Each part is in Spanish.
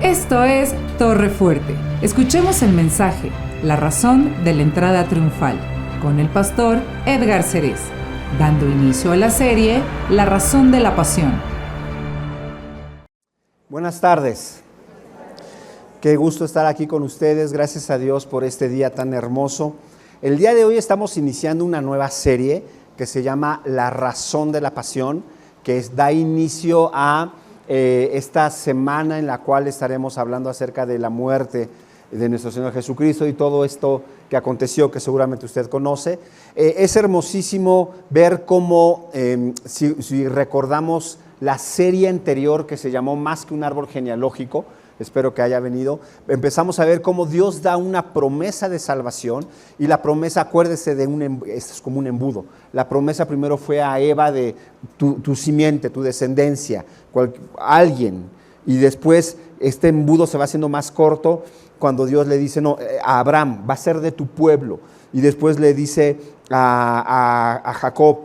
Esto es Torre Fuerte. Escuchemos el mensaje, la razón de la entrada triunfal, con el pastor Edgar Cerez, dando inicio a la serie La razón de la pasión. Buenas tardes. Qué gusto estar aquí con ustedes. Gracias a Dios por este día tan hermoso. El día de hoy estamos iniciando una nueva serie que se llama La razón de la pasión, que da inicio a esta semana en la cual estaremos hablando acerca de la muerte de nuestro Señor Jesucristo y todo esto que aconteció, que seguramente usted conoce. Es hermosísimo ver cómo, si recordamos la serie anterior que se llamó Más que un árbol genealógico, espero que haya venido, empezamos a ver cómo Dios da una promesa de salvación y la promesa, acuérdese, esto es como un embudo. La promesa primero fue a Eva de tu simiente, tu descendencia, alguien, y después este embudo se va haciendo más corto cuando Dios le dice, no, a Abraham, va a ser de tu pueblo, y después le dice a Jacob,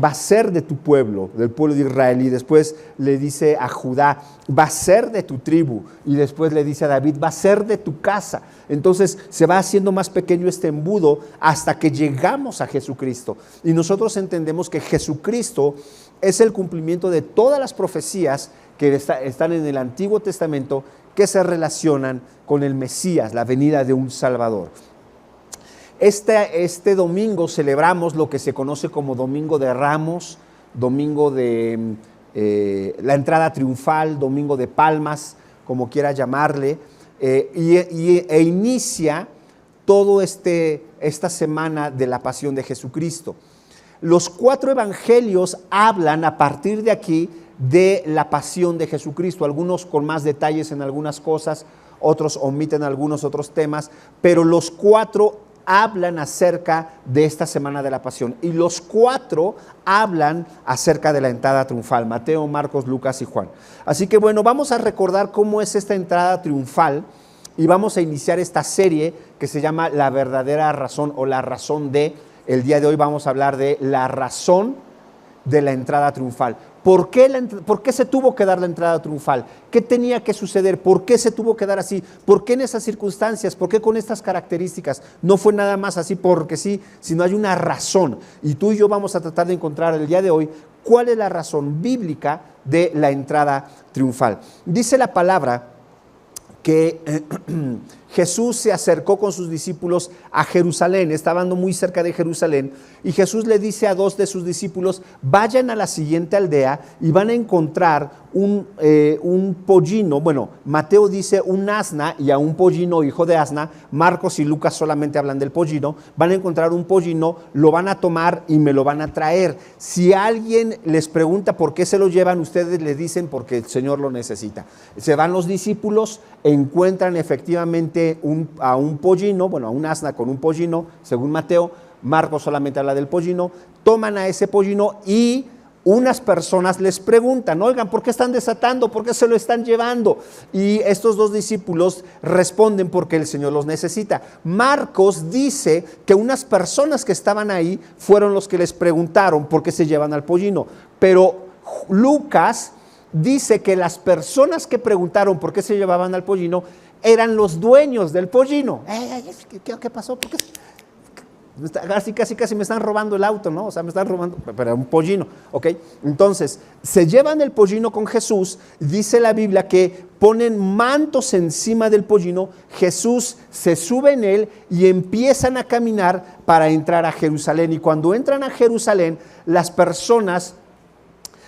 va a ser de tu pueblo, del pueblo de Israel, y después le dice a Judá, va a ser de tu tribu, y después le dice a David, va a ser de tu casa. Entonces se va haciendo más pequeño este embudo hasta que llegamos a Jesucristo, y nosotros entendemos que Jesucristo es el cumplimiento de todas las profecías que están en el Antiguo Testamento que se relacionan con el Mesías, la venida de un Salvador. Este domingo celebramos lo que se conoce como Domingo de Ramos, Domingo de la entrada triunfal, Domingo de Palmas, como quiera llamarle, e inicia todo esta semana de la pasión de Jesucristo. Los 4 evangelios hablan a partir de aquí de la pasión de Jesucristo, algunos con más detalles en algunas cosas, otros omiten algunos otros temas, pero los 4 hablan acerca de esta semana de la pasión y los 4 hablan acerca de la entrada triunfal, Mateo, Marcos, Lucas y Juan. Así que bueno, vamos a recordar cómo es esta entrada triunfal y vamos a iniciar esta serie que se llama La verdadera razón o la razón de. El día de hoy vamos a hablar de la razón de la entrada triunfal. ¿Por qué se tuvo que dar la entrada triunfal? ¿Qué tenía que suceder? ¿Por qué se tuvo que dar así? ¿Por qué en esas circunstancias? ¿Por qué con estas características? No fue nada más así porque sí, sino hay una razón. Y tú y yo vamos a tratar de encontrar el día de hoy cuál es la razón bíblica de la entrada triunfal. Dice la palabra que Jesús se acercó con sus discípulos a Jerusalén, estaba andando muy cerca de Jerusalén, y Jesús le dice a 2 de sus discípulos, vayan a la siguiente aldea y van a encontrar un pollino, bueno, Mateo dice un asna y a un pollino hijo de asna, Marcos y Lucas solamente hablan del pollino, van a encontrar un pollino, lo van a tomar y me lo van a traer. Si alguien les pregunta por qué se lo llevan, ustedes le dicen porque el Señor lo necesita. Se van los discípulos, encuentran efectivamente a un pollino, bueno, a un asna con un pollino, según Mateo. Marcos solamente habla del pollino, toman a ese pollino y unas personas les preguntan, oigan, ¿por qué están desatando? ¿Por qué se lo están llevando? Y estos 2 discípulos responden porque el Señor los necesita. Marcos dice que unas personas que estaban ahí fueron los que les preguntaron por qué se llevan al pollino, pero Lucas dice que las personas que preguntaron por qué se llevaban al pollino eran los dueños del pollino. ¿Qué pasó? ¿Por qué? Casi me están robando el auto, ¿no? O sea, me están robando, pero un pollino, ¿ok? Entonces, se llevan el pollino con Jesús, dice la Biblia que ponen mantos encima del pollino, Jesús se sube en él y empiezan a caminar para entrar a Jerusalén. Y cuando entran a Jerusalén, las personas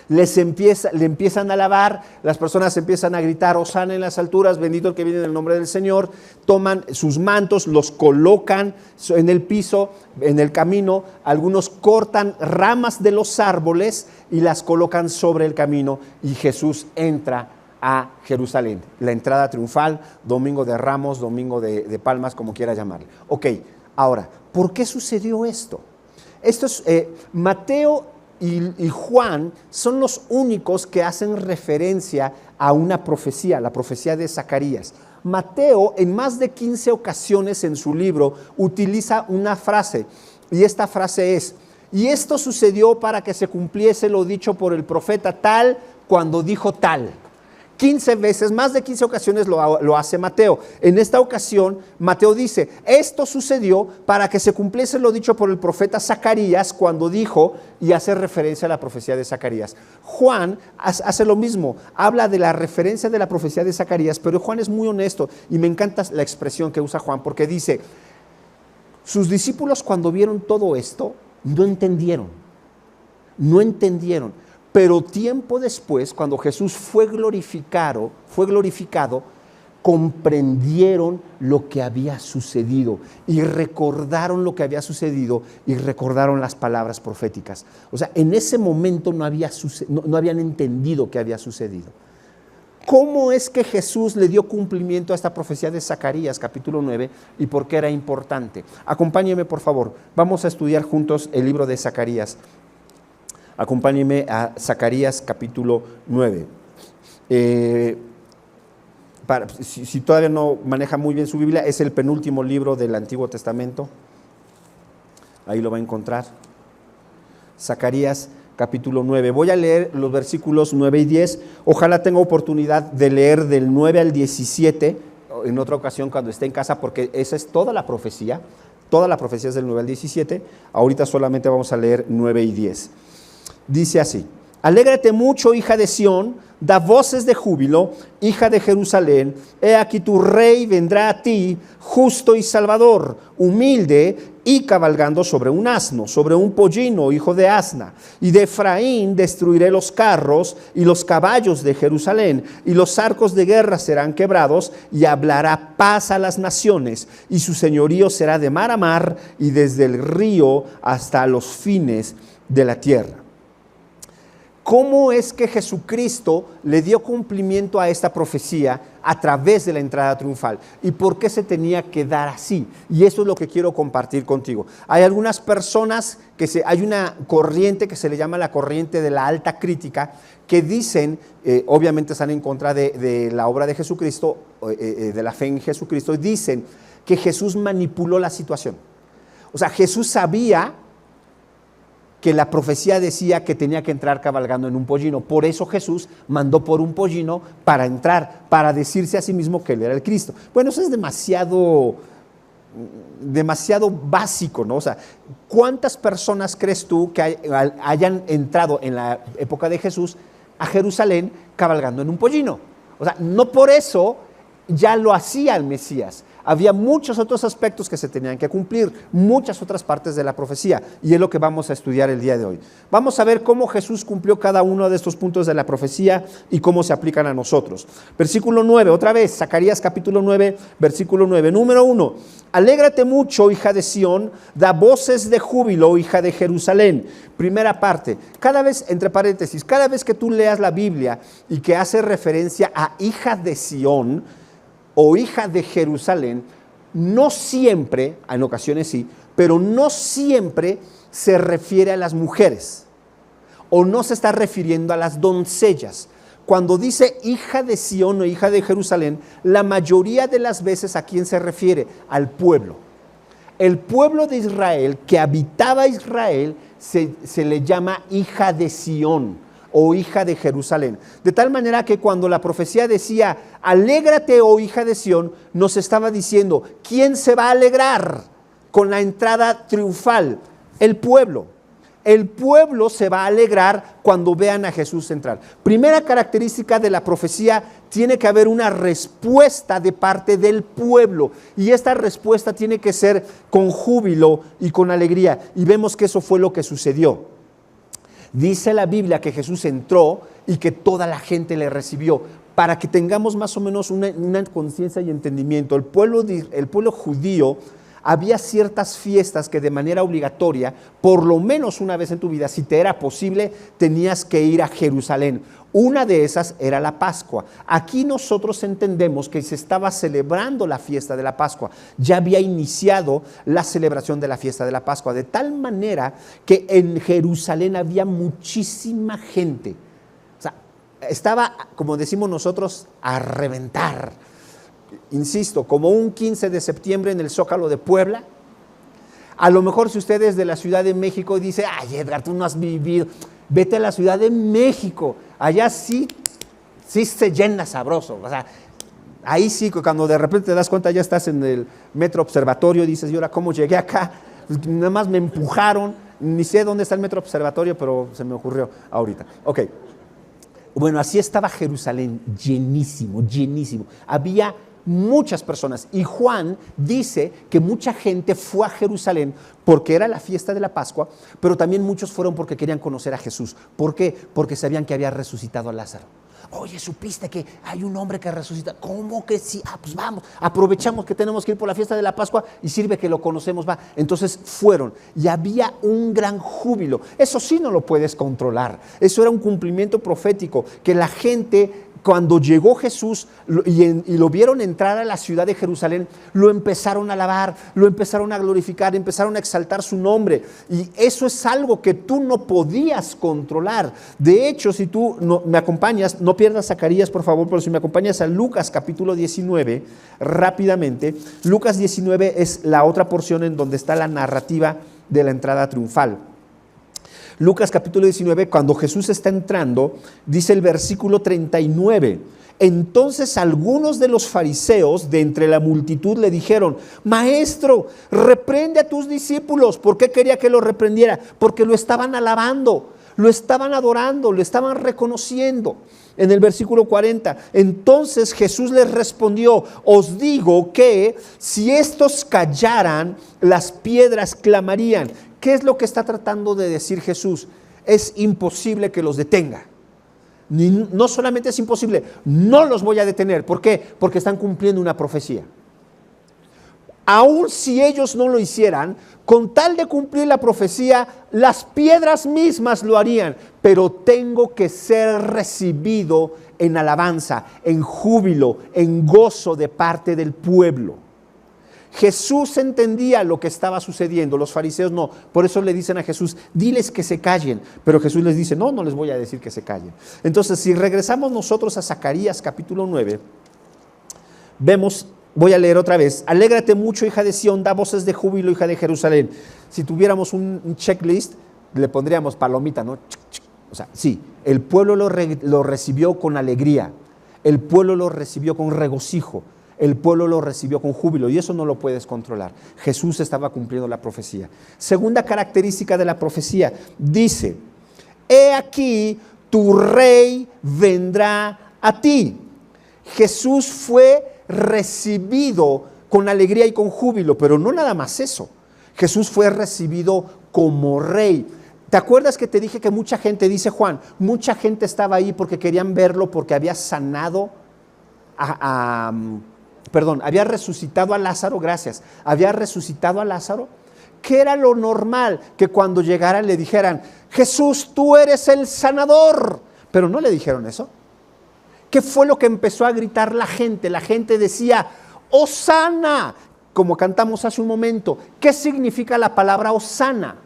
le empiezan a alabar, las personas empiezan a gritar, hosana en las alturas, bendito el que viene en el nombre del Señor, toman sus mantos, los colocan en el piso, en el camino, algunos cortan ramas de los árboles y las colocan sobre el camino y Jesús entra a Jerusalén. La entrada triunfal, Domingo de Ramos, Domingo de Palmas, como quiera llamarle. Ok, ahora, ¿por qué sucedió esto? Esto es Mateo y Juan son los únicos que hacen referencia a una profecía, la profecía de Zacarías. Mateo en más de 15 ocasiones en su libro utiliza una frase y esta frase es, y esto sucedió para que se cumpliese lo dicho por el profeta tal cuando dijo tal. 15 veces, más de 15 ocasiones lo hace Mateo. En esta ocasión, Mateo dice, esto sucedió para que se cumpliese lo dicho por el profeta Zacarías cuando dijo, y hace referencia a la profecía de Zacarías. Juan hace lo mismo, habla de la referencia de la profecía de Zacarías, pero Juan es muy honesto y me encanta la expresión que usa Juan porque dice, sus discípulos cuando vieron todo esto, no entendieron, pero tiempo después, cuando Jesús fue glorificado, comprendieron lo que había sucedido y recordaron lo que había sucedido y recordaron las palabras proféticas. O sea, en ese momento no habían entendido qué había sucedido. ¿Cómo es que Jesús le dio cumplimiento a esta profecía de Zacarías, capítulo 9, y por qué era importante? Acompáñeme, por favor. Vamos a estudiar juntos el libro de Zacarías. Acompáñeme a Zacarías, capítulo 9. Si todavía no maneja muy bien su Biblia, es el penúltimo libro del Antiguo Testamento. Ahí lo va a encontrar. Zacarías, capítulo 9. Voy a leer los versículos 9 y 10. Ojalá tenga oportunidad de leer del 9 al 17 en otra ocasión cuando esté en casa, porque esa es toda la profecía. Toda la profecía es del 9 al 17. Ahorita solamente vamos a leer 9 y 10. Dice así: alégrate mucho, hija de Sión, da voces de júbilo, hija de Jerusalén. He aquí tu rey vendrá a ti, justo y salvador, humilde y cabalgando sobre un asno, sobre un pollino, hijo de asna. Y de Efraín destruiré los carros y los caballos de Jerusalén, y los arcos de guerra serán quebrados, y hablará paz a las naciones, y su señorío será de mar a mar, y desde el río hasta los fines de la tierra. ¿Cómo es que Jesucristo le dio cumplimiento a esta profecía a través de la entrada triunfal? ¿Y por qué se tenía que dar así? Y eso es lo que quiero compartir contigo. Hay algunas personas, hay una corriente que se le llama la corriente de la alta crítica, que dicen, obviamente están en contra de la obra de Jesucristo, de la fe en Jesucristo, y dicen que Jesús manipuló la situación. O sea, Jesús sabía que la profecía decía que tenía que entrar cabalgando en un pollino. Por eso Jesús mandó por un pollino para entrar, para decirse a sí mismo que él era el Cristo. Bueno, eso es demasiado básico, ¿no? O sea, ¿cuántas personas crees tú que hayan entrado en la época de Jesús a Jerusalén cabalgando en un pollino? O sea, no por eso ya lo hacía el Mesías. Había muchos otros aspectos que se tenían que cumplir, muchas otras partes de la profecía, y es lo que vamos a estudiar el día de hoy. Vamos a ver cómo Jesús cumplió cada uno de estos puntos de la profecía y cómo se aplican a nosotros. Versículo 9, otra vez, Zacarías capítulo 9, versículo 9. Número 1, alégrate mucho, hija de Sión, da voces de júbilo, hija de Jerusalén. Primera parte, cada vez, entre paréntesis, cada vez que tú leas la Biblia y que hace referencia a hija de Sión, o hija de Jerusalén, no siempre, en ocasiones sí, pero no siempre se refiere a las mujeres, o no se está refiriendo a las doncellas. Cuando dice hija de Sión o hija de Jerusalén, la mayoría de las veces ¿a quién se refiere? Al pueblo. El pueblo de Israel, que habitaba Israel, se le llama hija de Sión o hija de Jerusalén. De tal manera que cuando la profecía decía, alégrate, oh hija de Sión, nos estaba diciendo, ¿quién se va a alegrar con la entrada triunfal? El pueblo. El pueblo se va a alegrar cuando vean a Jesús entrar. Primera característica de la profecía, tiene que haber una respuesta de parte del pueblo. Y esta respuesta tiene que ser con júbilo y con alegría. Y vemos que eso fue lo que sucedió. Dice la Biblia que Jesús entró y que toda la gente le recibió. Para que tengamos más o menos una conciencia y entendimiento, el pueblo judío, había ciertas fiestas que de manera obligatoria, por lo menos una vez en tu vida, si te era posible, tenías que ir a Jerusalén. Una de esas era la Pascua. Aquí nosotros entendemos que se estaba celebrando la fiesta de la Pascua. Ya había iniciado la celebración de la fiesta de la Pascua, de tal manera que en Jerusalén había muchísima gente. O sea, estaba, como decimos nosotros, a reventar. Insisto, como un 15 de septiembre en el Zócalo de Puebla. A lo mejor si usted es de la Ciudad de México y dice, ay Edgar, tú no has vivido, vete a la Ciudad de México, allá sí sí se llena sabroso. O sea, ahí sí, cuando de repente te das cuenta, ya estás en el Metro Observatorio, dices, ¿y ahora cómo llegué acá? Nada más me empujaron, ni sé dónde está el Metro Observatorio, pero se me ocurrió ahorita. Ok. Bueno, así estaba Jerusalén, llenísimo, llenísimo. Había muchas personas. Y Juan dice que mucha gente fue a Jerusalén porque era la fiesta de la Pascua, pero también muchos fueron porque querían conocer a Jesús. ¿Por qué? Porque sabían que había resucitado a Lázaro. Oye, ¿supiste que hay un hombre que resucita? ¿Cómo que sí? Pues vamos, aprovechamos que tenemos que ir por la fiesta de la Pascua y sirve que lo conocemos, va. Entonces fueron y había un gran júbilo. Eso sí no lo puedes controlar. Eso era un cumplimiento profético, que la gente, cuando llegó Jesús y lo vieron entrar a la ciudad de Jerusalén, lo empezaron a alabar, lo empezaron a glorificar, empezaron a exaltar su nombre. Y eso es algo que tú no podías controlar. De hecho, si tú me acompañas, no pierdas Zacarías, por favor, pero si me acompañas a Lucas capítulo 19, rápidamente. Lucas 19 es la otra porción en donde está la narrativa de la entrada triunfal. Lucas capítulo 19, cuando Jesús está entrando, dice el versículo 39, entonces algunos de los fariseos de entre la multitud le dijeron, Maestro, reprende a tus discípulos. ¿Por qué quería que lo reprendiera? Porque lo estaban alabando, lo estaban adorando, lo estaban reconociendo. En el versículo 40, entonces Jesús les respondió, os digo que si estos callaran, las piedras clamarían. ¿Qué es lo que está tratando de decir Jesús? Es imposible que los detenga. No solamente es imposible, no los voy a detener. ¿Por qué? Porque están cumpliendo una profecía. Aun si ellos no lo hicieran, con tal de cumplir la profecía, las piedras mismas lo harían. Pero tengo que ser recibido en alabanza, en júbilo, en gozo de parte del pueblo. Jesús entendía lo que estaba sucediendo, los fariseos no. Por eso le dicen a Jesús, diles que se callen. Pero Jesús les dice, no les voy a decir que se callen. Entonces, si regresamos nosotros a Zacarías capítulo 9, vemos, voy a leer otra vez, alégrate mucho, hija de Sión, da voces de júbilo, hija de Jerusalén. Si tuviéramos un checklist, le pondríamos palomita, ¿no? O sea, sí, el pueblo lo recibió con alegría, el pueblo lo recibió con regocijo, el pueblo lo recibió con júbilo, y eso no lo puedes controlar. Jesús estaba cumpliendo la profecía. Segunda característica de la profecía, dice, he aquí tu rey vendrá a ti. Jesús fue recibido con alegría y con júbilo, pero no nada más eso. Jesús fue recibido como rey. ¿Te acuerdas que te dije que mucha gente, dice Juan, mucha gente estaba ahí porque querían verlo, porque había sanado había resucitado a Lázaro, gracias, había resucitado a Lázaro? ¿Qué era lo normal? Que cuando llegaran le dijeran, Jesús, tú eres el sanador. Pero no le dijeron eso. ¿Qué fue lo que empezó a gritar la gente? La gente decía, Hosana, como cantamos hace un momento. ¿Qué significa la palabra Hosana?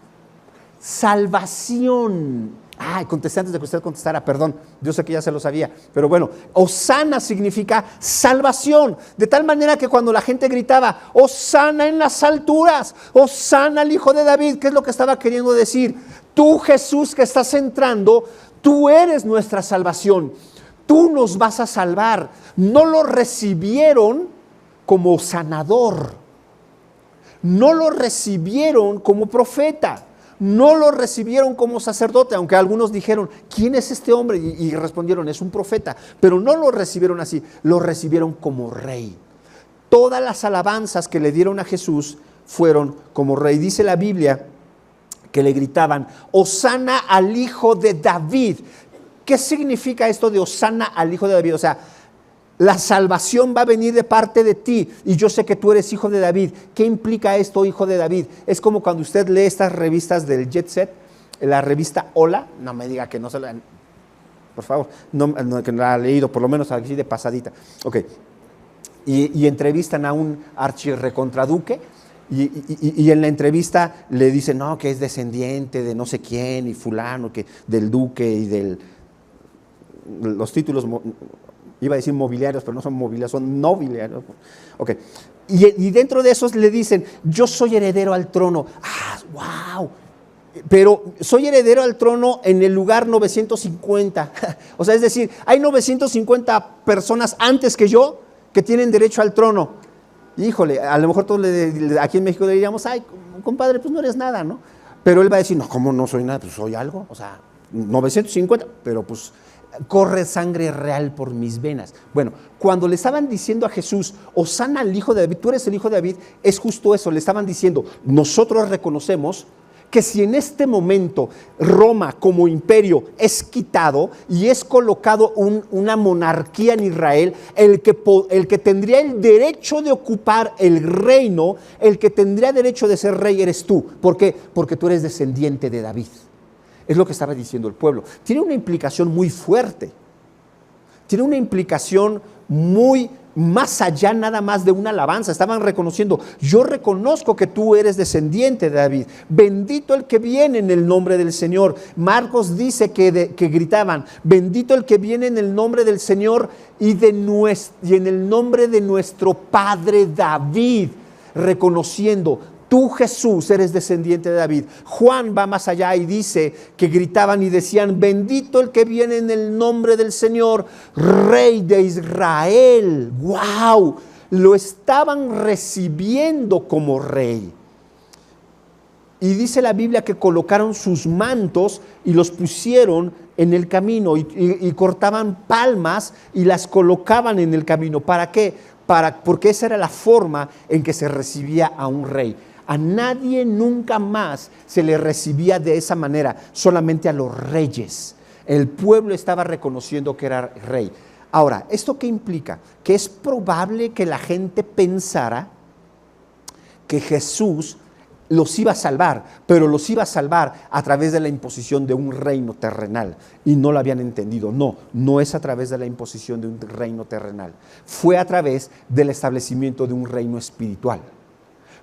Salvación. Contesté antes de que usted contestara, perdón, yo sé que ya se lo sabía, pero bueno, Hosana significa salvación, de tal manera que cuando la gente gritaba, Hosana en las alturas, Hosana al Hijo de David, ¿qué es lo que estaba queriendo decir? Tú, Jesús, que estás entrando, tú eres nuestra salvación, tú nos vas a salvar. No lo recibieron como sanador, no lo recibieron como profeta, no lo recibieron como sacerdote, aunque algunos dijeron, ¿quién es este hombre? Y respondieron, es un profeta, pero no lo recibieron así, lo recibieron como rey. Todas las alabanzas que le dieron a Jesús fueron como rey. Dice la Biblia que le gritaban, Hosana al Hijo de David. ¿Qué significa esto de Hosana al Hijo de David? O sea, la salvación va a venir de parte de ti y yo sé que tú eres hijo de David. ¿Qué implica esto, hijo de David? Es como cuando usted lee estas revistas del Jet Set, la revista Hola, no me diga que no se la han, por favor, no, que no la ha leído, por lo menos así de pasadita. Ok, y entrevistan a un archirrecontraduque y en la entrevista le dicen, no, que es descendiente de no sé quién y fulano, que del duque y del, los títulos, iba a decir mobiliarios, pero no son mobiliarios, son nobiliarios. Okay. Y dentro de esos le dicen, yo soy heredero al trono. ¡Wow! pero soy heredero al trono en el lugar 950. O sea, es decir, hay 950 personas antes que yo que tienen derecho al trono. Híjole, a lo mejor todos aquí en México le diríamos, ay, compadre, pues no eres nada, ¿no? Pero él va a decir, no, ¿cómo no soy nada? Pues soy algo, o sea, 950, pero pues corre sangre real por mis venas. Bueno, cuando le estaban diciendo a Jesús, Hosana al Hijo de David, tú eres el Hijo de David, es justo eso, le estaban diciendo, nosotros reconocemos que si en este momento Roma como imperio es quitado y es colocado una monarquía en Israel, el que tendría el derecho de ocupar el reino, el que tendría derecho de ser rey eres tú. ¿Por qué? Porque tú eres descendiente de David. Es lo que estaba diciendo el pueblo. Tiene una implicación muy fuerte. Tiene una implicación muy más allá nada más de una alabanza. Estaban reconociendo, yo reconozco que tú eres descendiente de David. Bendito el que viene en el nombre del Señor. Marcos dice que gritaban, bendito el que viene en el nombre del Señor y en el nombre de nuestro Padre David, reconociendo, tú, Jesús, eres descendiente de David. Juan va más allá y dice que gritaban y decían, bendito el que viene en el nombre del Señor, Rey de Israel. ¡Wow! Lo estaban recibiendo como rey. Y dice la Biblia que colocaron sus mantos y los pusieron en el camino y cortaban palmas y las colocaban en el camino. ¿Para qué? Porque esa era la forma en que se recibía a un rey. A nadie nunca más se le recibía de esa manera, solamente a los reyes. El pueblo estaba reconociendo que era rey. Ahora, ¿esto qué implica? Que es probable que la gente pensara que Jesús los iba a salvar, pero los iba a salvar a través de la imposición de un reino terrenal, y no lo habían entendido. No es a través de la imposición de un reino terrenal, fue a través del establecimiento de un reino espiritual,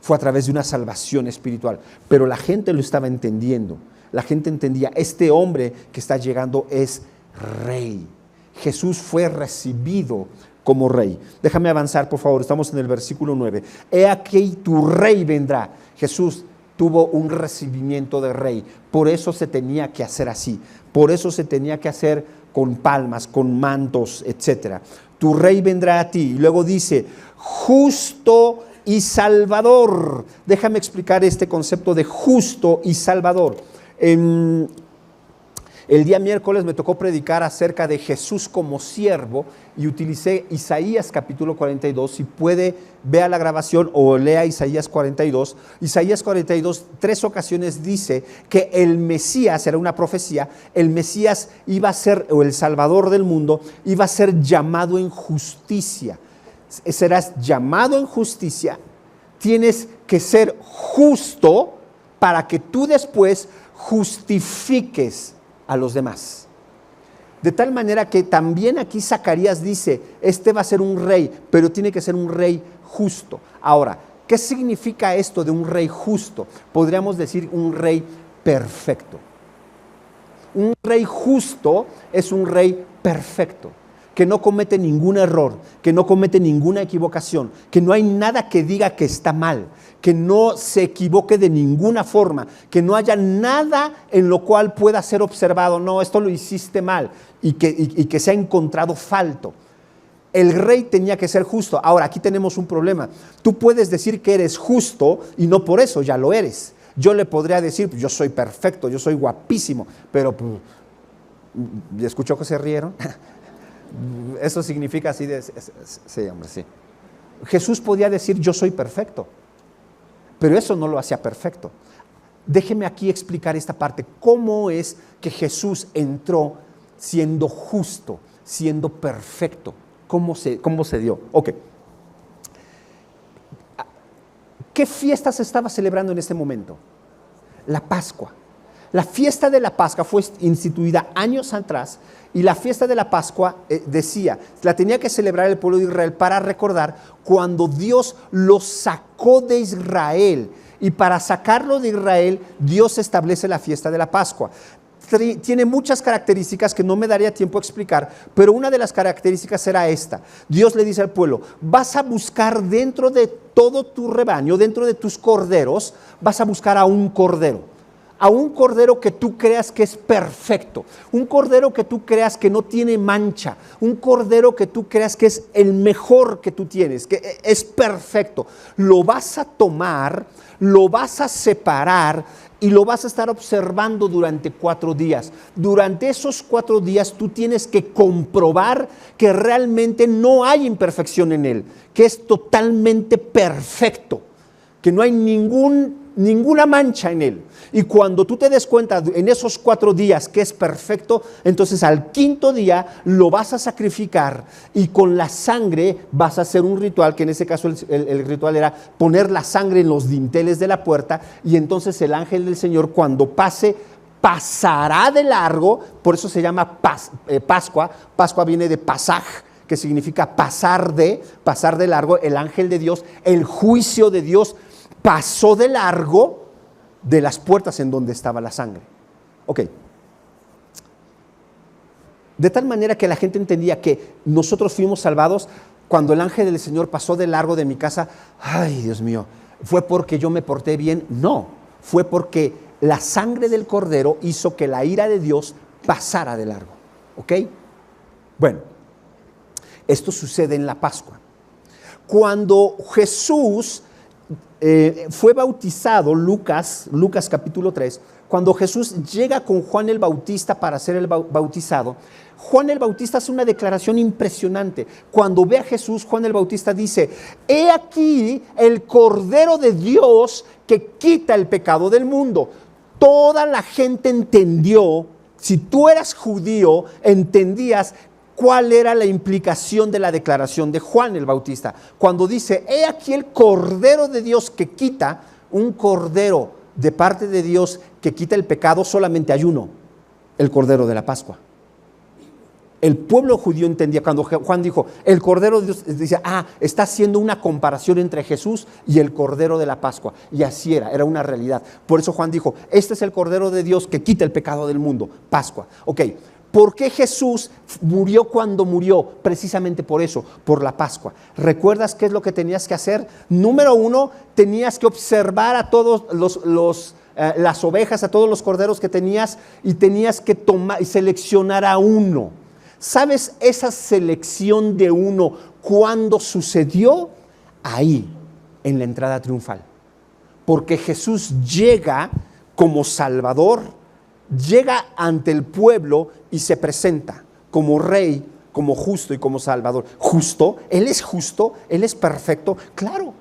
fue a través de una salvación espiritual, pero la gente lo estaba entendiendo. La gente entendía, este hombre que está llegando es rey. Jesús fue recibido como rey. Déjame avanzar, por favor, estamos en el versículo 9. He aquí tu rey vendrá. Jesús tuvo un recibimiento de rey, por eso se tenía que hacer así, por eso se tenía que hacer con palmas, con mantos, etc. Tu rey vendrá a ti. Y luego dice, justo y salvador. Déjame explicar este concepto de justo y salvador. El día miércoles me tocó predicar acerca de Jesús como siervo y utilicé Isaías capítulo 42. Si puede, vea la grabación o lea Isaías 42. Isaías 42, 3 ocasiones dice que el Mesías, era una profecía, el Mesías iba a ser, o el Salvador del mundo, iba a ser llamado en justicia. Serás llamado en justicia, tienes que ser justo para que tú después justifiques a los demás. De tal manera que también aquí Zacarías dice, este va a ser un rey, pero tiene que ser un rey justo. Ahora, ¿qué significa esto de un rey justo? Podríamos decir un rey perfecto. Un rey justo es un rey perfecto, que no comete ningún error, que no comete ninguna equivocación, que no hay nada que diga que está mal, que no se equivoque de ninguna forma, que no haya nada en lo cual pueda ser observado, no, esto lo hiciste mal, y que se ha encontrado falto. El rey tenía que ser justo. Ahora, aquí tenemos un problema. Tú puedes decir que eres justo y no por eso ya lo eres. Yo le podría decir, yo soy perfecto, yo soy guapísimo, pero ¿escuchó que se rieron? Eso significa así de, sí, hombre, sí. Jesús podía decir, yo soy perfecto, pero eso no lo hacía perfecto. Déjeme aquí explicar esta parte. ¿Cómo es que Jesús entró siendo justo, siendo perfecto? ¿Cómo se dio? Ok. ¿Qué fiesta se estaba celebrando en este momento? La Pascua. La fiesta de la Pascua fue instituida años atrás, y la fiesta de la Pascua decía, la tenía que celebrar el pueblo de Israel para recordar cuando Dios los sacó de Israel, y para sacarlo de Israel Dios establece la fiesta de la Pascua. Tiene muchas características que no me daría tiempo a explicar, pero una de las características era esta. Dios le dice al pueblo, vas a buscar dentro de todo tu rebaño, dentro de tus corderos, vas a buscar a un cordero. a un cordero que tú creas que es perfecto, un cordero que tú creas que no tiene mancha, un cordero que tú creas que es el mejor que tú tienes, que es perfecto. Lo vas a tomar, lo vas a separar y lo vas a estar observando durante 4 días. Durante esos 4 días tú tienes que comprobar que realmente no hay imperfección en él, que es totalmente perfecto, que no hay ninguna mancha en él. Y cuando tú te des cuenta en esos 4 días que es perfecto, entonces al 5.º día lo vas a sacrificar y con la sangre vas a hacer un ritual, que en ese caso el ritual era poner la sangre en los dinteles de la puerta, y entonces el ángel del Señor, cuando pase, pasará de largo. Por eso se llama Pascua. Pascua viene de pasaj, que significa pasar de largo. El ángel de Dios, el juicio de Dios, pasó de largo de las puertas en donde estaba la sangre. Ok. De tal manera que la gente entendía que nosotros fuimos salvados cuando el ángel del Señor pasó de largo de mi casa. Ay, Dios mío, ¿fue porque yo me porté bien? No, fue porque la sangre del cordero hizo que la ira de Dios pasara de largo. ¿Ok? Bueno, esto sucede en la Pascua. Cuando Jesús fue bautizado, Lucas capítulo 3, cuando Jesús llega con Juan el Bautista para ser el bautizado, Juan el Bautista hace una declaración impresionante. Cuando ve a Jesús, Juan el Bautista dice: he aquí el Cordero de Dios que quita el pecado del mundo. Toda la gente entendió, si tú eras judío, entendías cuál era la implicación de la declaración de Juan el Bautista. Cuando dice: he aquí el Cordero de Dios que quita, un cordero de parte de Dios que quita el pecado, solamente hay uno, el Cordero de la Pascua. El pueblo judío entendía, cuando Juan dijo el Cordero de Dios, dice: está haciendo una comparación entre Jesús y el Cordero de la Pascua. Y así era una realidad. Por eso Juan dijo: este es el Cordero de Dios que quita el pecado del mundo, Pascua. Ok. ¿Por qué Jesús murió cuando murió? Precisamente por eso, por la Pascua. ¿Recuerdas qué es lo que tenías que hacer? Número 1, tenías que observar a todos las ovejas, a todos los corderos que tenías, y tenías que tomar y seleccionar a uno. ¿Sabes esa selección de uno cuándo sucedió? Ahí, en la entrada triunfal. Porque Jesús llega como Salvador, llega ante el pueblo y se presenta como Rey, como justo y como Salvador. ¿Justo? ¿Él es justo? ¿Él es perfecto? Claro,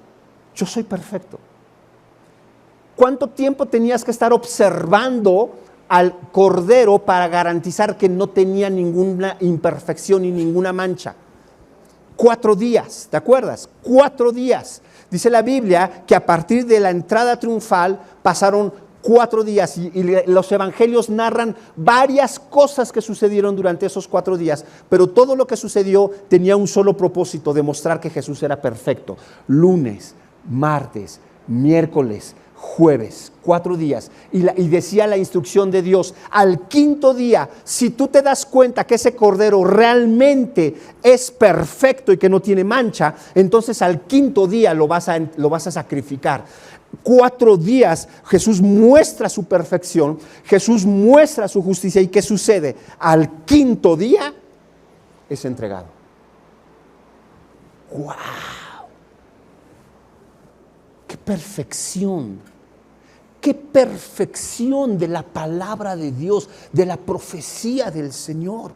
yo soy perfecto. ¿Cuánto tiempo tenías que estar observando al Cordero para garantizar que no tenía ninguna imperfección y ninguna mancha? 4 días, ¿te acuerdas? 4 días. Dice la Biblia que a partir de la entrada triunfal pasaron 4 días y los evangelios narran varias cosas que sucedieron durante esos 4 días, pero todo lo que sucedió tenía un solo propósito: demostrar que Jesús era perfecto. Lunes, martes, miércoles, jueves, 4 días. Y decía la instrucción de Dios: al 5.º día, si tú te das cuenta que ese cordero realmente es perfecto y que no tiene mancha, entonces al 5.º día lo vas a sacrificar. 4 días Jesús muestra su perfección, Jesús muestra su justicia. ¿Y qué sucede? Al 5.º día es entregado. ¡Wow! ¡Qué perfección! ¡Qué perfección de la palabra de Dios, de la profecía del Señor!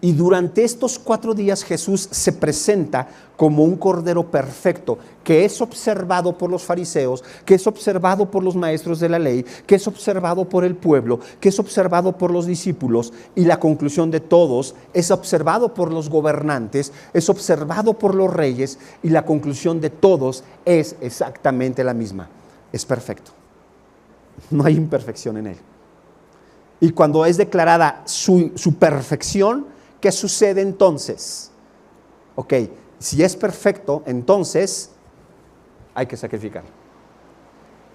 Y durante estos 4 días Jesús se presenta como un cordero perfecto, que es observado por los fariseos, que es observado por los maestros de la ley, que es observado por el pueblo, que es observado por los discípulos, y la conclusión de todos es observado por los gobernantes, es observado por los reyes, y la conclusión de todos es exactamente la misma: es perfecto, no hay imperfección en él. Y cuando es declarada su perfección, ¿qué sucede entonces? Ok, si es perfecto, entonces hay que sacrificar.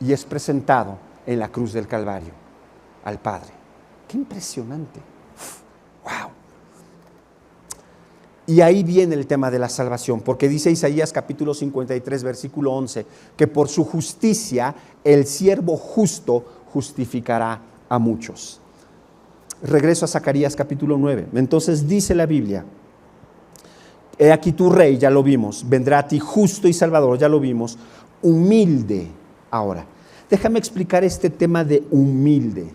Y es presentado en la cruz del Calvario al Padre. ¡Qué impresionante! ¡Wow! Y ahí viene el tema de la salvación, porque dice Isaías capítulo 53, versículo 11, que por su justicia el siervo justo justificará a muchos. Regreso a Zacarías capítulo 9. Entonces dice la Biblia: he aquí tu rey, ya lo vimos, vendrá a ti justo y salvador, ya lo vimos, humilde. Ahora, déjame explicar este tema de humilde.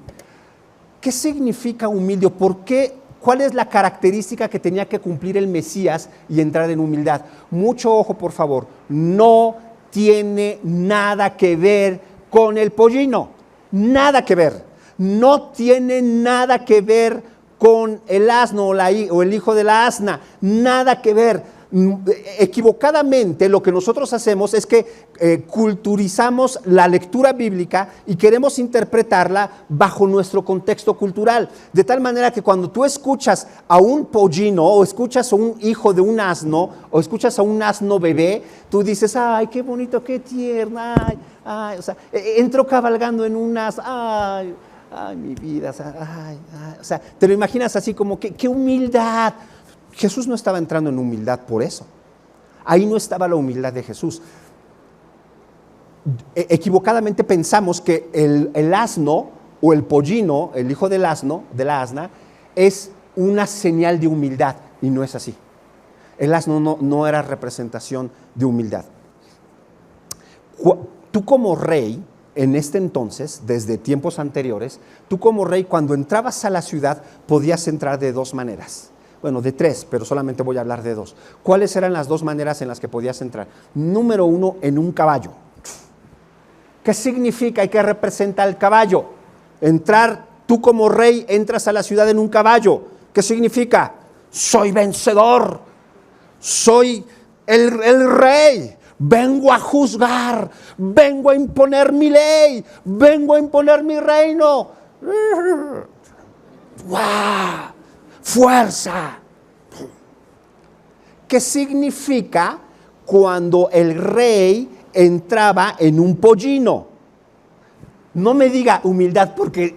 ¿Qué significa humilde? ¿Por qué? ¿Cuál es la característica que tenía que cumplir el Mesías y entrar en humildad? Mucho ojo, por favor. No tiene nada que ver con el pollino. Nada que ver. No tiene nada que ver con el asno o el hijo de la asna. Nada que ver. Equivocadamente lo que nosotros hacemos es que culturizamos la lectura bíblica y queremos interpretarla bajo nuestro contexto cultural, de tal manera que cuando tú escuchas a un pollino o escuchas a un hijo de un asno o escuchas a un asno bebé, tú dices: ay, qué bonito, qué tierna, ay, o sea, entró cabalgando en un asno, ay, mi vida, o sea, te lo imaginas así como qué humildad. Jesús no estaba entrando en humildad por eso. Ahí no estaba la humildad de Jesús. Equivocadamente pensamos que el asno o el pollino, el hijo del asno, de la asna, es una señal de humildad, y no es así. El asno no era representación de humildad. Tú como rey, en este entonces, desde tiempos anteriores, tú como rey, cuando entrabas a la ciudad, podías entrar de dos maneras. Bueno, de tres, pero solamente voy a hablar de dos. ¿Cuáles eran las dos maneras en las que podías entrar? Número uno, en un caballo. ¿Qué significa y qué representa el caballo? Entrar, tú como rey, entras a la ciudad en un caballo. ¿Qué significa? Soy vencedor, soy el rey, vengo a juzgar, vengo a imponer mi ley, vengo a imponer mi reino. ¡Wow! Fuerza. ¿Qué significa cuando el rey entraba en un pollino? No me diga humildad, porque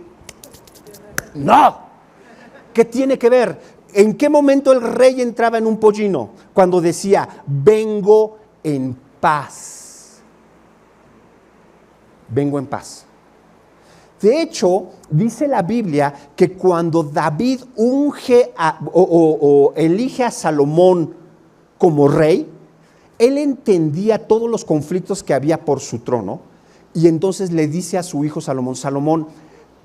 no. ¿Qué tiene que ver? ¿En qué momento el rey entraba en un pollino? Cuando decía: vengo en paz. Vengo en paz. De hecho, dice la Biblia que cuando David unge o elige a Salomón como rey, él entendía todos los conflictos que había por su trono, y entonces le dice a su hijo Salomón: Salomón,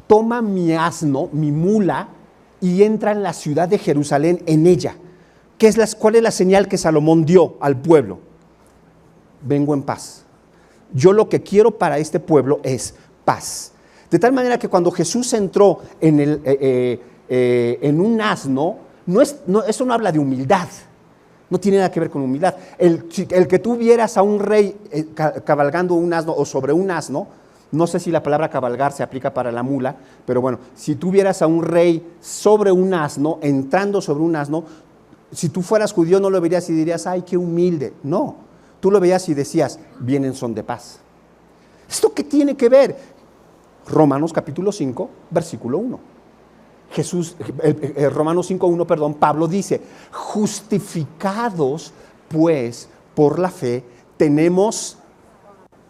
toma mi asno, mi mula, y entra en la ciudad de Jerusalén en ella. ¿Cuál es la señal que Salomón dio al pueblo? Vengo en paz. Yo lo que quiero para este pueblo es paz. De tal manera que cuando Jesús entró en un asno, eso no habla de humildad, no tiene nada que ver con humildad. El que tú vieras a un rey cabalgando un asno o sobre un asno, no sé si la palabra cabalgar se aplica para la mula, pero bueno, si tú vieras a un rey sobre un asno, entrando sobre un asno, si tú fueras judío no lo verías y dirías: ay, qué humilde. No, tú lo veías y decías: vienen son de paz. ¿Esto qué tiene que ver? Romanos capítulo 5, versículo 1. Romanos 5:1, perdón, Pablo dice: justificados pues por la fe, tenemos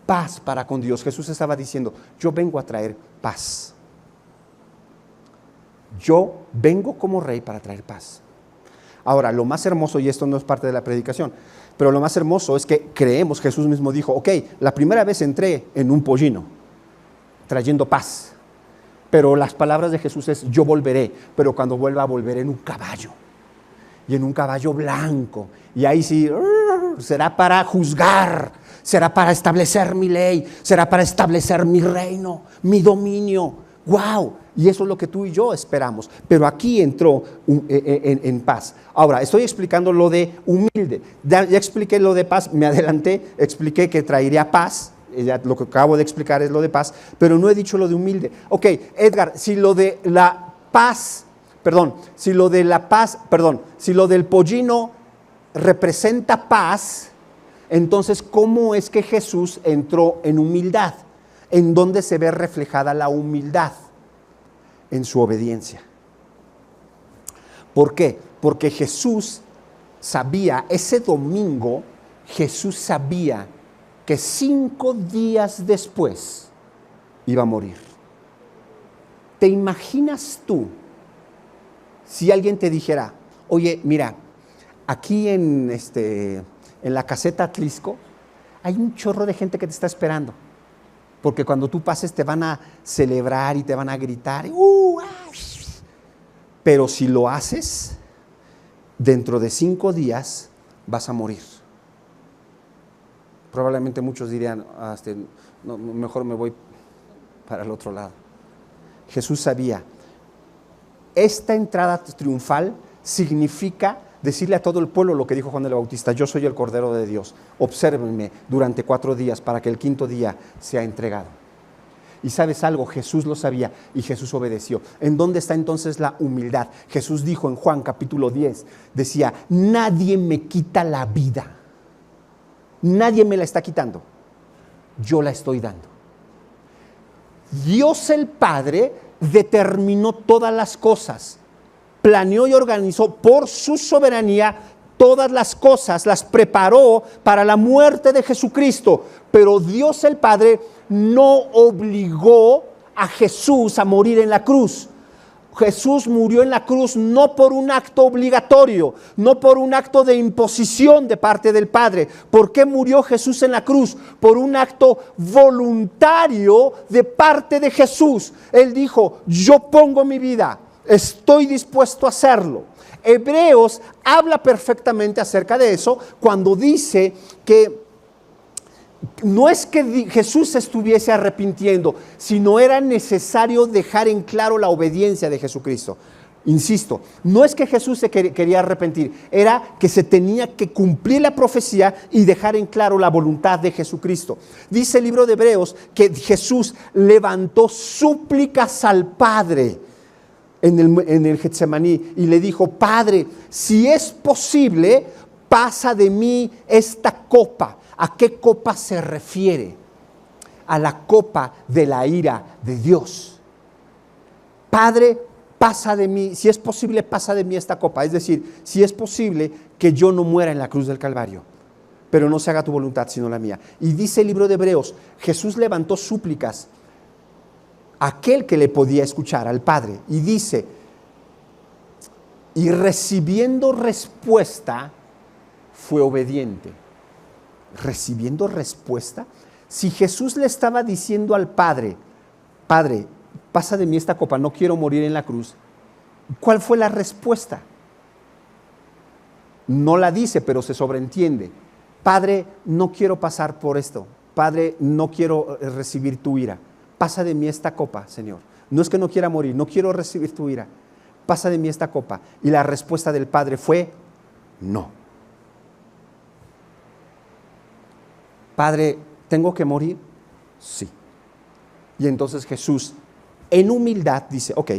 paz para con Dios. Jesús estaba diciendo: yo vengo a traer paz. Yo vengo como rey para traer paz. Ahora, lo más hermoso, y esto no es parte de la predicación, pero lo más hermoso es que creemos, Jesús mismo dijo: ok, la primera vez entré en un pollino, trayendo paz, pero las palabras de Jesús es: yo volveré, pero cuando vuelva volveré en un caballo, y en un caballo blanco, y ahí sí, será para juzgar, será para establecer mi ley, será para establecer mi reino, mi dominio. ¡Wow! Y eso es lo que tú y yo esperamos, pero aquí entró en paz. Ahora, estoy explicando lo de humilde, ya expliqué lo de paz, me adelanté, expliqué que traería paz. Ya lo que acabo de explicar es lo de paz, pero no he dicho lo de humilde. Ok, Edgar, si lo del pollino representa paz, entonces, ¿cómo es que Jesús entró en humildad? ¿En dónde se ve reflejada la humildad? En su obediencia. ¿Por qué? Porque Jesús sabía, ese domingo, Jesús sabía que 5 días después iba a morir. ¿Te imaginas tú si alguien te dijera, oye, mira, aquí en la caseta Atlisco hay un chorro de gente que te está esperando? Porque cuando tú pases te van a celebrar y te van a gritar. Pero si lo haces, dentro de 5 días vas a morir. Probablemente muchos dirían, no, mejor me voy para el otro lado. Jesús sabía, esta entrada triunfal significa decirle a todo el pueblo lo que dijo Juan el Bautista: yo soy el Cordero de Dios, obsérvenme durante 4 días para que el 5.º día sea entregado. Y ¿sabes algo? Jesús lo sabía y Jesús obedeció. ¿En dónde está entonces la humildad? Jesús dijo en Juan capítulo 10, decía, nadie me quita la vida, nadie me la está quitando, yo la estoy dando. Dios el Padre determinó todas las cosas, planeó y organizó por su soberanía todas las cosas, las preparó para la muerte de Jesucristo, pero Dios el Padre no obligó a Jesús a morir en la cruz. Jesús murió en la cruz no por un acto obligatorio, no por un acto de imposición de parte del Padre. ¿Por qué murió Jesús en la cruz? Por un acto voluntario de parte de Jesús. Él dijo, yo pongo mi vida, estoy dispuesto a hacerlo. Hebreos habla perfectamente acerca de eso cuando dice que no es que Jesús se estuviese arrepintiendo, sino era necesario dejar en claro la obediencia de Jesucristo. Insisto, no es que Jesús se quería arrepentir, era que se tenía que cumplir la profecía y dejar en claro la voluntad de Jesucristo. Dice el libro de Hebreos que Jesús levantó súplicas al Padre en el Getsemaní y le dijo, Padre, si es posible, pasa de mí esta copa. ¿A qué copa se refiere? A la copa de la ira de Dios. Padre, pasa de mí, si es posible, pasa de mí esta copa. Es decir, si es posible que yo no muera en la cruz del Calvario, pero no se haga tu voluntad sino la mía. Y dice el libro de Hebreos, Jesús levantó súplicas a aquel que le podía escuchar, al Padre, y dice, y recibiendo respuesta, fue obediente. Recibiendo respuesta, si Jesús le estaba diciendo al Padre, Padre, pasa de mí esta copa, no quiero morir en la cruz, ¿cuál fue la respuesta? No la dice, pero se sobreentiende. Padre, no quiero pasar por esto. Padre, no quiero recibir tu ira. Pasa de mí esta copa, Señor. No es que no quiera morir, no quiero recibir tu ira. Pasa de mí esta copa. Y la respuesta del Padre fue, no. Padre, ¿tengo que morir? Sí. Y entonces Jesús, en humildad, dice, ok,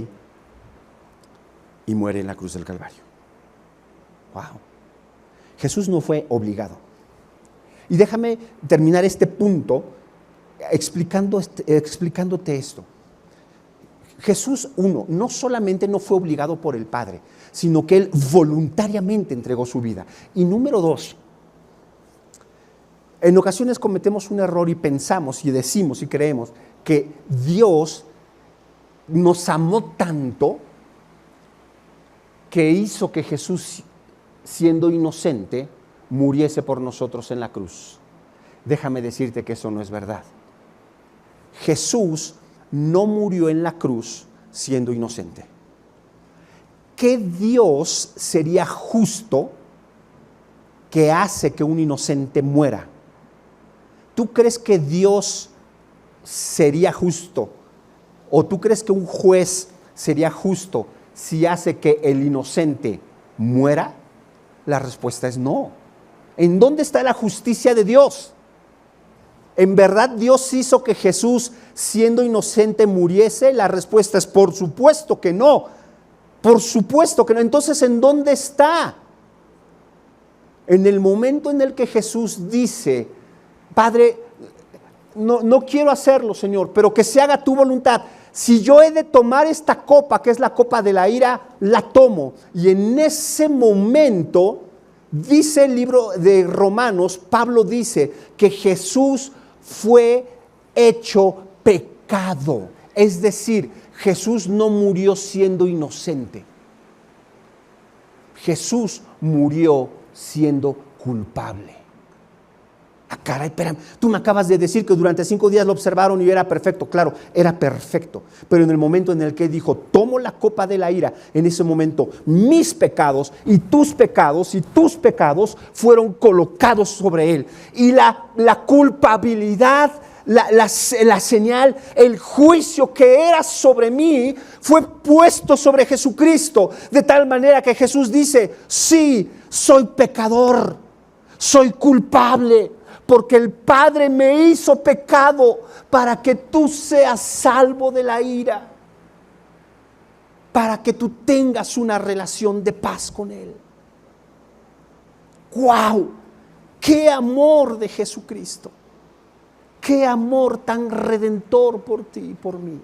y muere en la cruz del Calvario. Wow. Jesús no fue obligado. Y déjame terminar este punto explicándote esto. Jesús, no solamente no fue obligado por el Padre, sino que Él voluntariamente entregó su vida. Y número 2, en ocasiones cometemos un error y pensamos y decimos y creemos que Dios nos amó tanto que hizo que Jesús, siendo inocente, muriese por nosotros en la cruz. Déjame decirte que eso no es verdad. Jesús no murió en la cruz siendo inocente. ¿Qué Dios sería justo que hace que un inocente muera? ¿Tú crees que Dios sería justo? ¿O tú crees que un juez sería justo si hace que el inocente muera? La respuesta es no. ¿En dónde está la justicia de Dios? ¿En verdad Dios hizo que Jesús, siendo inocente, muriese? La respuesta es por supuesto que no. Por supuesto que no. Entonces, ¿en dónde está? En el momento en el que Jesús dice, Padre, no quiero hacerlo, Señor, pero que se haga tu voluntad. Si yo he de tomar esta copa, que es la copa de la ira, la tomo. Y en ese momento Dice el libro de Romanos, Pablo dice que Jesús fue hecho pecado. Es decir, Jesús no murió siendo inocente. Jesús murió siendo culpable. Caray, espérame, tú me acabas de decir que durante 5 días lo observaron y era perfecto. Claro, era perfecto, pero en el momento en el que dijo, tomo la copa de la ira, en ese momento mis pecados y tus pecados fueron colocados sobre él. Y la culpabilidad, la señal, el juicio que era sobre mí fue puesto sobre Jesucristo, de tal manera que Jesús dice, sí, soy pecador, soy culpable, porque el Padre me hizo pecado para que tú seas salvo de la ira, para que tú tengas una relación de paz con Él. ¡Wow! ¡Qué amor de Jesucristo! ¡Qué amor tan redentor por ti y por mí!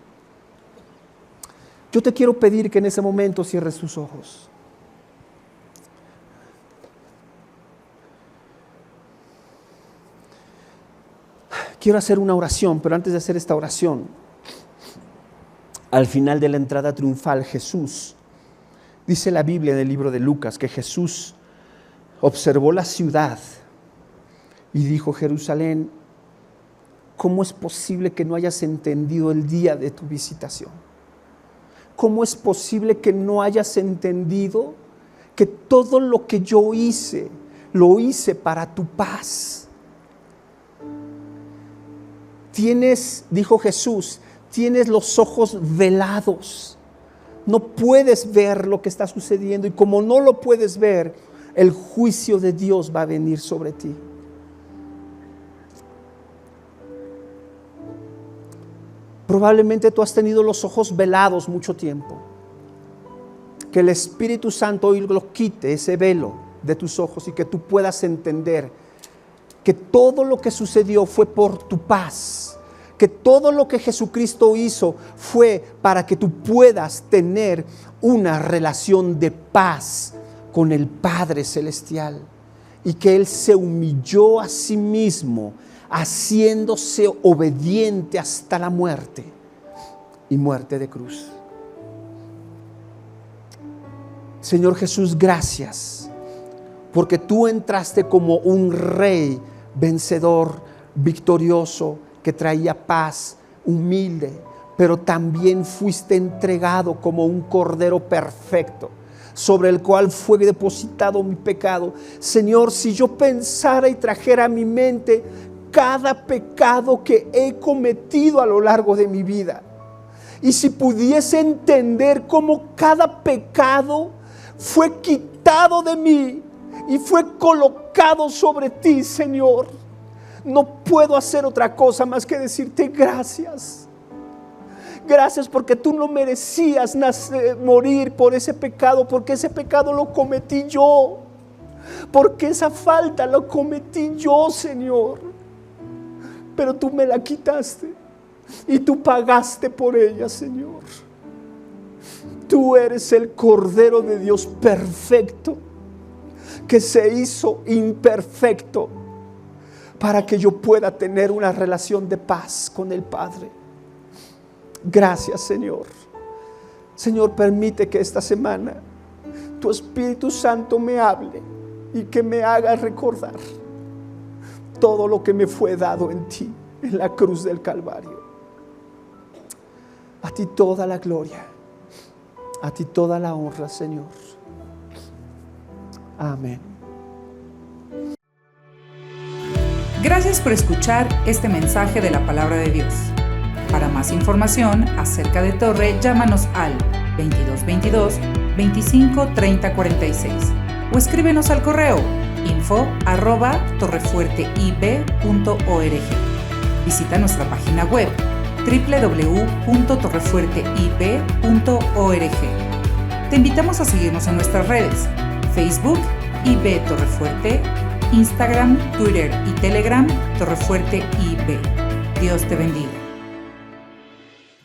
Yo te quiero pedir que en ese momento cierres tus ojos. Quiero hacer una oración, pero antes de hacer esta oración, al final de la entrada triunfal, Jesús, dice la Biblia en el libro de Lucas, que Jesús observó la ciudad y dijo, Jerusalén, ¿cómo es posible que no hayas entendido el día de tu visitación? ¿Cómo es posible que no hayas entendido que todo lo que yo hice, lo hice para tu paz? Dijo Jesús, tienes los ojos velados, no puedes ver lo que está sucediendo, y como no lo puedes ver, el juicio de Dios va a venir sobre ti. Probablemente tú has tenido los ojos velados mucho tiempo. Que el Espíritu Santo hoy lo quite, ese velo de tus ojos, y que tú puedas entender que todo lo que sucedió fue por tu paz, que todo lo que Jesucristo hizo fue para que tú puedas tener una relación de paz con el Padre Celestial, y que Él se humilló a sí mismo, haciéndose obediente hasta la muerte, y muerte de cruz. Señor Jesús, gracias, porque tú entraste como un rey vencedor, victorioso, que traía paz, humilde, pero también fuiste entregado como un cordero perfecto, sobre el cual fue depositado mi pecado. Señor, si yo pensara y trajera a mi mente cada pecado que he cometido a lo largo de mi vida, y si pudiese entender cómo cada pecado fue quitado de mí y fue colocado sobre ti, Señor, no puedo hacer otra cosa más que decirte gracias. Gracias porque tú no merecías morir por ese pecado, porque ese pecado lo cometí yo, porque esa falta lo cometí yo, Señor. Pero tú me la quitaste y tú pagaste por ella, Señor. Tú eres el Cordero de Dios perfecto, que se hizo imperfecto para que yo pueda tener una relación de paz con el Padre. Gracias, Señor. Señor, permite que esta semana tu Espíritu Santo me hable y que me haga recordar todo lo que me fue dado en ti, en la cruz del Calvario. A ti toda la gloria, a ti toda la honra, Señor. Amén. Gracias por escuchar este mensaje de la Palabra de Dios. Para más información acerca de Torre, llámanos al 2222 25 30 46 o escríbenos al correo info@torrefuerteib.org. Visita nuestra página web www.torrefuerteib.org. Te invitamos a seguirnos en nuestras redes: Facebook, IB Torrefuerte, Instagram, Twitter y Telegram, Torrefuerte IB. Dios te bendiga.